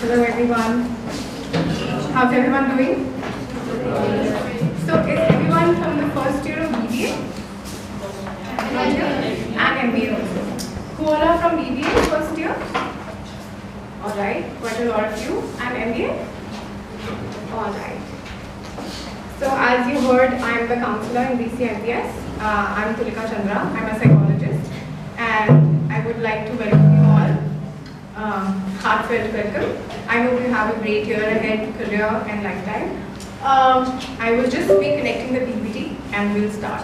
Hello everyone. How's everyone doing? So is everyone from the first year of BBA? And MBA also. Who all are from BBA first year? Alright, quite a lot of you. And MBA? Alright. So as you heard, I am the counselor in BCMPS. I'm Tulika Chandra. I'm a psychologist. And I would like to welcome you all. Heartfelt welcome. I hope you have a great year ahead, career and lifetime. I will just be connecting the PPT and we'll start.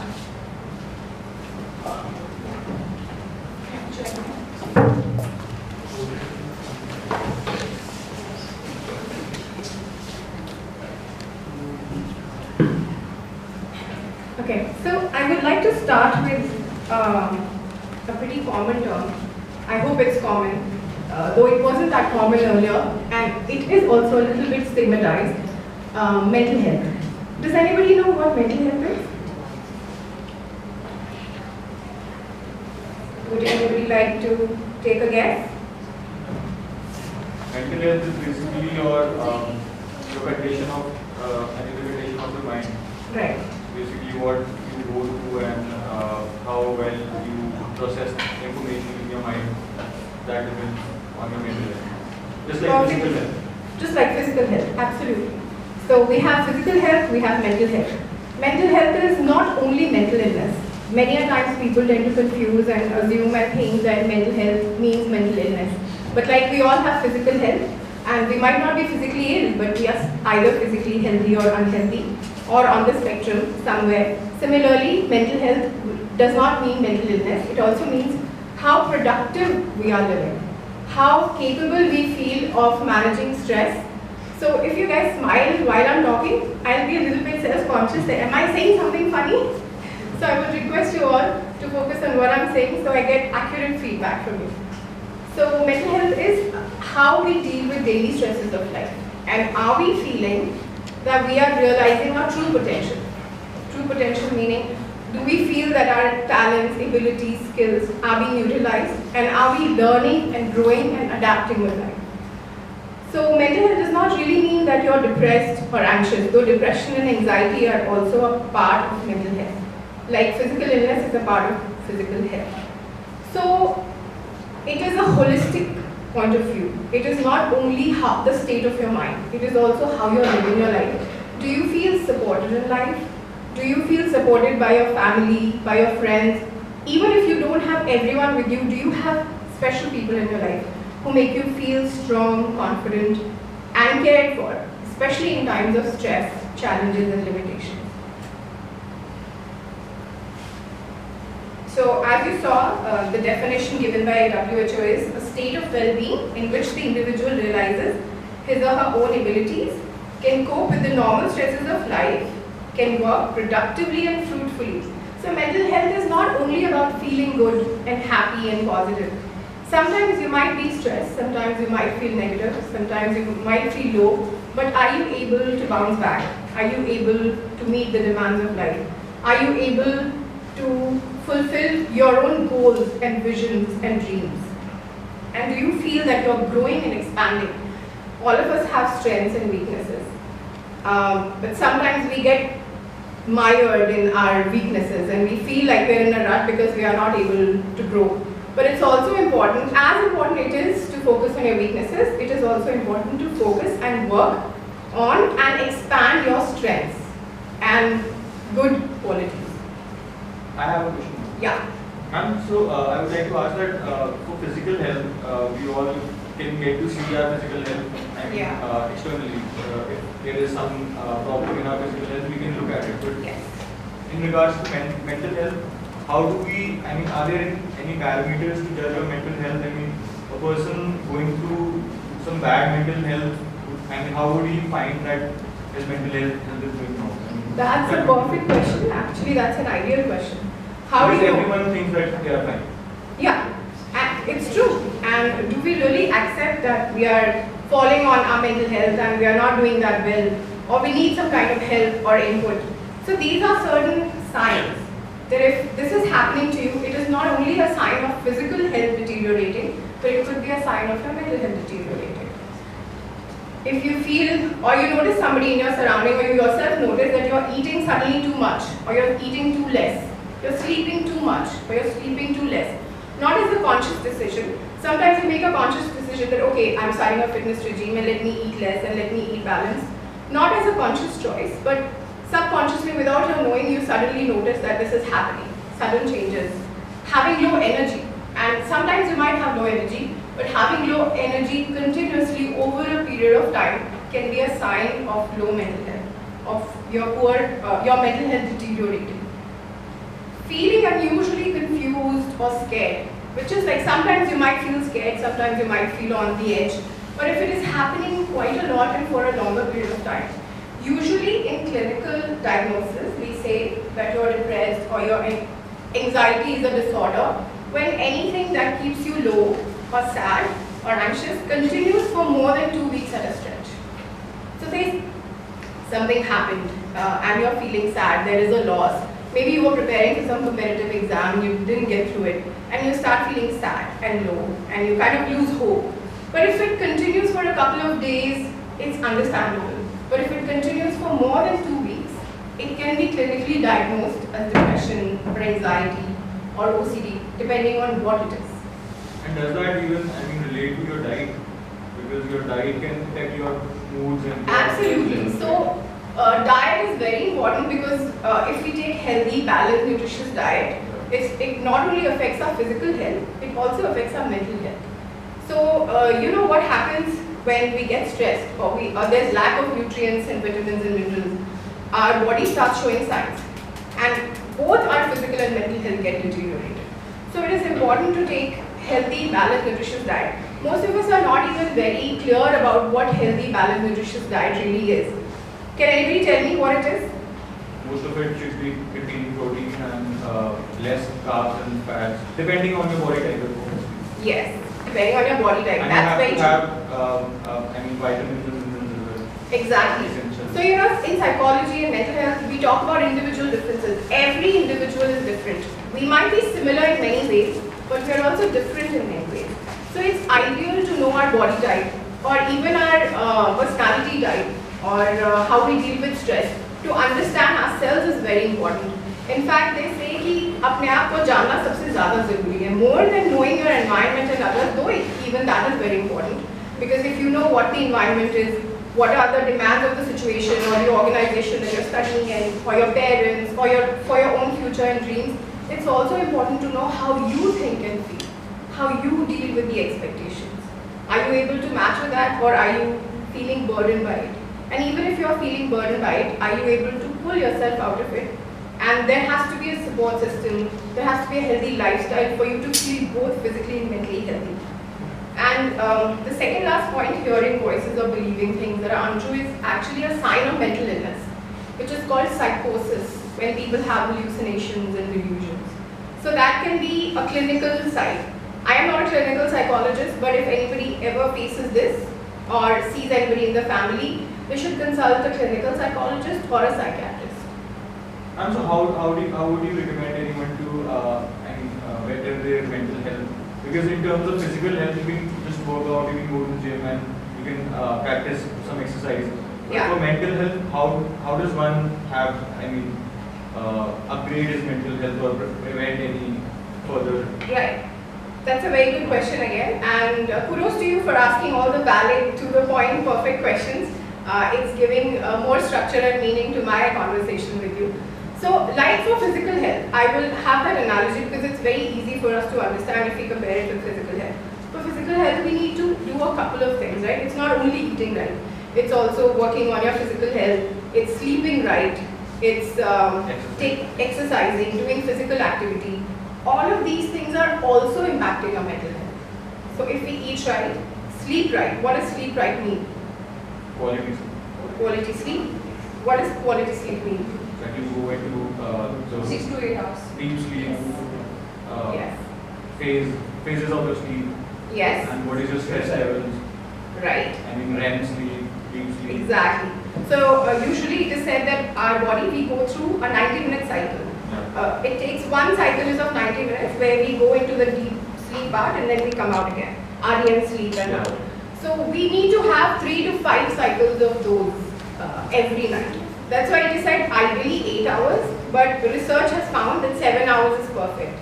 Okay, so I would like to start with a pretty common term. I hope it's common. Though it wasn't that common earlier, and it is also a little bit stigmatized, mental health. Does anybody know what mental health is? Would anybody like to take a guess? Mental health is basically your condition of any limitation of the mind. Right. Basically what you go through and how well you process information in your mind. That depends on your mental health. Just like physical health. Just like physical health, absolutely. So we have physical health, we have mental health. Mental health is not only mental illness. Many a times people tend to confuse and assume and think that mental health means mental illness. But like we all have physical health, and we might not be physically ill, but we are either physically healthy or unhealthy, or on the spectrum somewhere. Similarly, mental health does not mean mental illness. It also means how productive we are living, how capable we feel of managing stress. So if you guys smile while I'm talking, I'll be a little bit self-conscious. Am I saying something funny? So I would request you all to focus on what I'm saying so I get accurate feedback from you. So mental health is how we deal with daily stresses of life. And are we feeling that we are realizing our true potential? True potential meaning, do we feel that our talents, abilities, skills are being utilized, and are we learning and growing and adapting with life? So mental health does not really mean that you're depressed or anxious, though depression and anxiety are also a part of mental health. Like physical illness is a part of physical health. So it is a holistic point of view. It is not only how the state of your mind, it is also how you're living your life. Do you feel supported in life? Do you feel supported by your family, by your friends? Even if you don't have everyone with you, do you have special people in your life who make you feel strong, confident, and cared for, especially in times of stress, challenges, and limitations? So as you saw, the definition given by WHO is a state of well-being in which the individual realizes his or her own abilities, can cope with the normal stresses of life, can work productively and fruitfully. So mental health is not only about feeling good and happy and positive. Sometimes you might be stressed, sometimes you might feel negative, sometimes you might feel low, but are you able to bounce back? Are you able to meet the demands of life? Are you able to fulfill your own goals and visions and dreams? And do you feel that you're growing and expanding? All of us have strengths and weaknesses. But sometimes we get mired in our weaknesses and we feel like we're in a rut because we are not able to grow. But it's also important, as important it is to focus on your weaknesses, it is also important to focus and work on and expand your strengths and good qualities. I have a question. Yeah. Ma'am, so I would like to ask that for physical health, we all can get to see our physical health externally. If there is some problem in our physical health, we can look at it. But yes. In regards to mental health, how do we, are there any parameters to judge our mental health? A person going through some bad mental health, how would he find that his mental health is going wrong? That's a perfect question. Actually, that's an ideal question. How do you know? Everyone thinks that they are fine. Yeah, and it's true. And do we really accept that we are falling on our mental health and we are not doing that well, or we need some kind of help or input? So these are certain signs that if this is happening to you, it is not only a sign of physical health deteriorating, but it could be a sign of your mental health deteriorating. if you feel or you notice somebody in your surrounding or you yourself notice that you're eating suddenly too much or you're eating too less, you're sleeping too much or you're sleeping too less, not as a conscious decision. Sometimes you make a conscious decision that, okay, I'm starting a fitness regime and let me eat less and let me eat balanced. Not as a conscious choice, but subconsciously without your knowing, you suddenly notice that this is happening, sudden changes. Having low energy, and sometimes you might have low energy, but having low energy continuously over a period of time can be a sign of low mental health, of your mental health deteriorating. Feeling unusually confused or scared, which is like sometimes you might feel scared, sometimes you might feel on the edge, but if it is happening quite a lot and for a longer period of time, usually in clinical diagnosis, we say that you're depressed or your anxiety is a disorder when anything that keeps you low or sad or anxious continues for more than 2 weeks at a stretch. So say something happened and you're feeling sad, there is a loss. Maybe you were preparing for some competitive exam, you didn't get through it, and you start feeling sad and low, and you kind of lose hope. But if it continues for a couple of days, it's understandable. But if it continues for more than 2 weeks, it can be clinically diagnosed as depression or anxiety or OCD, depending on what it is. And does that even, relate to your diet? Because your diet can affect your moods and... Absolutely. So, diet is very important because if we take healthy, balanced, nutritious diet, it not only affects our physical health, it also affects our mental health. So, you know what happens when we get stressed or there's lack of nutrients and vitamins and minerals, our body starts showing signs. And both our physical and mental health get deteriorated. So it is important to take healthy, balanced, nutritious diet. Most of us are not even very clear about what healthy, balanced, nutritious diet really is. Can anybody tell me what it is? Most of it should be containing protein and less carbs and fats, depending on your body type. Yes, depending on your body type. And that's very true. Vitamins and minerals as well. Exactly. So you know, in psychology and mental health, we talk about individual differences. Every individual is different. We might be similar in many ways, but we are also different in many ways. So it's ideal to know our body type or even our personality type or how we deal with stress. To understand ourselves is very important. In fact, they say कि अपने आप को जानना सबसे ज़्यादा ज़रूरी है. More than knowing your environment and others, though even that is very important. Because if you know what the environment is, what are the demands of the situation or the organization that you're studying in, or your parents, or for your own future and dreams, it's also important to know how you think and feel, how you deal with the expectations. Are you able to match with that, or are you feeling burdened by it? And even if you're feeling burdened by it, are you able to pull yourself out of it? And there has to be a support system, there has to be a healthy lifestyle for you to feel both physically and mentally healthy. And the second last point, hearing voices or believing things that are untrue, is actually a sign of mental illness, which is called psychosis, when people have hallucinations and delusions. So that can be a clinical side. I am not a clinical psychologist, but if anybody ever faces this or sees anybody in the family, they should consult a clinical psychologist or a psychiatrist. And so how would you recommend anyone to better their mental health? Because in terms of physical health, you can just work out, you can go to the gym and you can practice some exercise. But yeah. For mental health, how does one have, upgrade his mental health or prevent any further? Right. That's a very good question again. And kudos to you for asking all the valid, to the point, perfect questions. It's giving more structure and meaning to my conversation with you. So, like for physical health, I will have that analogy because it's very easy for us to understand if we compare it with physical health. For physical health, we need to do a couple of things, right? It's not only eating right. It's also working on your physical health. It's sleeping right. It's exercising, doing physical activity. All of these things are also impacting our mental health. So, if we eat right, sleep right. What does sleep right mean? Quality sleep. Quality sleep. What does quality sleep mean? That you go into 6 to 8 hours. Deep sleep. Yes. Phases of your sleep. Yes. And what is your stress levels? Right. REM sleep, deep sleep. Exactly. So usually it is said that our body, we go through a 90-minute cycle. Yeah. It takes one cycle is of 90 minutes where we go into the deep sleep part and then we come out again. REM sleep and all. So we need to have 3 to 5 cycles of those every night. That's why it is said ideally 8 hours, but research has found that 7 hours is perfect.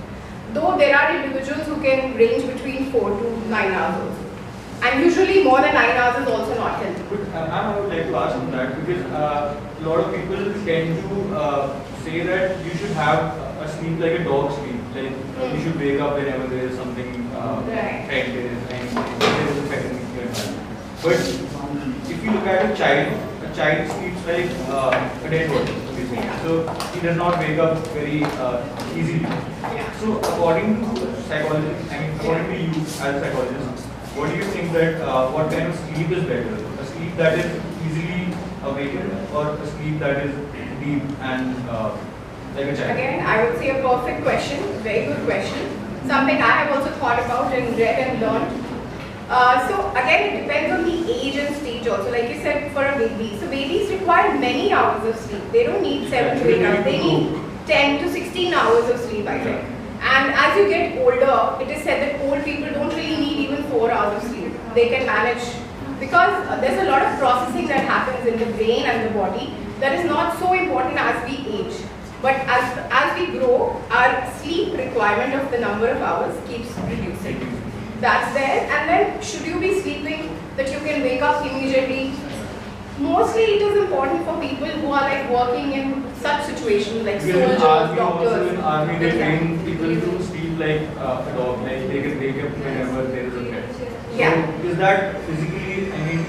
Though there are individuals who can range between 4 to 9 hours also. And usually more than 9 hours is also not healthy. But ma'am, I would like to ask on that because a lot of people tend to say that you should have a sleep like a dog sleep. Like you should wake up whenever there is something Right. hectic and there is a second but if you look at a child sleeps like a dead body. So he does not wake up very easily. Yeah. So according to psychologists, according to you as a psychologist, what do you think that what kind of sleep is better? A sleep that is easily awakened or a sleep that is deep and like a child? Again, I would say a perfect question, very good question. Something I have also thought about and read and learned. So again, it depends on the age and stage also. Like you said, for a baby. So babies require many hours of sleep. They don't need 7 to 8 hours. They need 10 to 16 hours of sleep, I think. And as you get older, it is said that old people don't really need even 4 hours of sleep. They can manage because there's a lot of processing that happens in the brain and the body that is not so important as we age. But as we grow, our sleep requirement of the number of hours keeps reducing. That's there. And then should you be sleeping that you can wake up immediately? Mostly it is important for people who are like working in such situations like soldiers, doctors. Also in army they train people to sleep like a dog, like they can wake up whenever there is a threat. Yeah. So is that physically,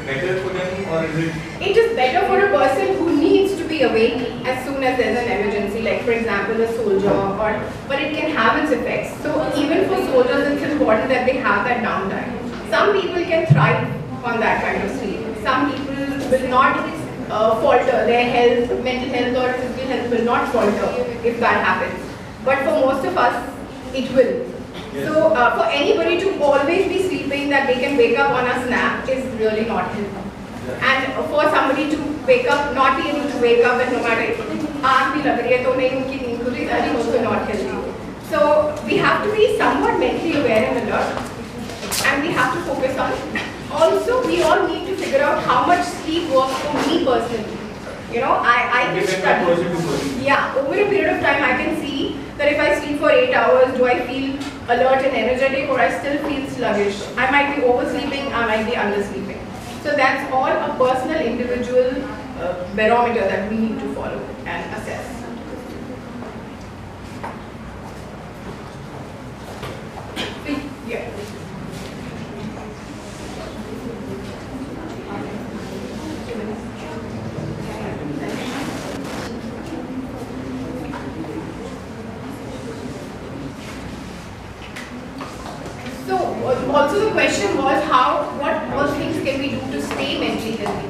better for them or is it? It is better for a person who needs to be awake as soon as there's an emergency, like for example a soldier, but it can have its effects. So even for soldiers it's important that they have that downtime. Some people can thrive on that kind of sleep. Some people will not falter, their health, mental health or physical health will not falter if that happens. But for most of us, it will. Yes. So for anybody to always be sleeping that they can wake up on a snap is really not healthy. And for somebody to wake up, not be able to wake up and no matter आँख भी लग रही है तो नहीं उनकी नींद खुली, that is also not healthy. So we have to be somewhat mentally aware and alert, and we have to focus on. Also, we all need to figure out how much sleep works for me personally. You know, I can study. Yeah, over a period of time, I can see that if I sleep for 8 hours, do I feel alert and energetic, or I still feel sluggish? I might be oversleeping, I might be undersleeping. So that's all a personal, individual barometer that we need to follow and assess. Yeah. So also the question was what all things can we do to stay mentally healthy?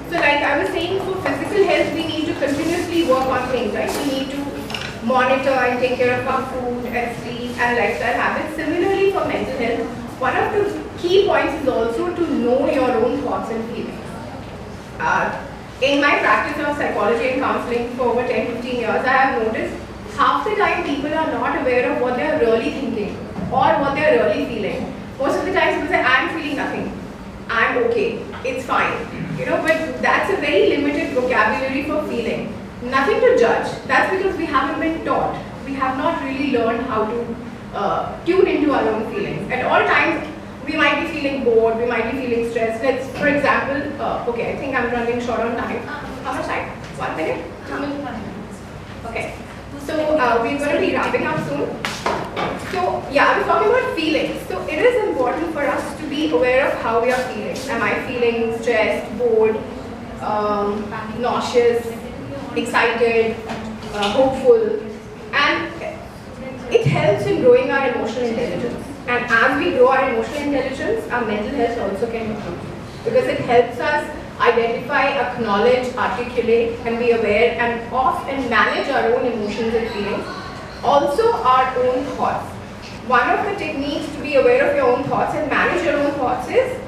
So like I was saying, for physical health we need to continuously work on things, right? We need to monitor and take care of our food and sleep and lifestyle habits. Similarly for mental health, one of the key points is also to know your own thoughts and feelings. In my practice of psychology and counseling for over 10-15 years, I have noticed half the time people are not aware of what they are really thinking or what they are really feeling. Most of the time people say, I am feeling nothing, I am okay, it's fine. You know, but that's a very limited vocabulary for feeling. Nothing to judge. That's because we haven't been taught. We have not really learned how to tune into our own feelings. At all times, we might be feeling bored, we might be feeling stressed. Let's, for example, okay, I think I'm running short on time. How much time? 1 minute? 2 minutes. Okay. So we're going to be wrapping up soon. So yeah, I was talking about feelings. So it is important for us to be aware of how we are feeling. Am I feeling stressed, bored, nauseous, excited, hopeful? And it helps in growing our emotional intelligence. And as we grow our emotional intelligence, our mental health also can improve. Because it helps us identify, acknowledge, articulate, and be aware and of and manage our own emotions and feelings. Also our own thoughts. One of the techniques to be aware of your own thoughts and manage your own thoughts is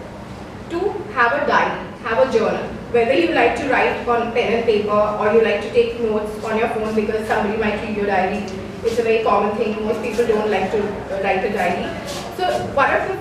to have a diary, have a journal. Whether you like to write on pen and paper or you like to take notes on your phone because somebody might read your diary. It's a very common thing. Most people don't like to write a diary. So one of the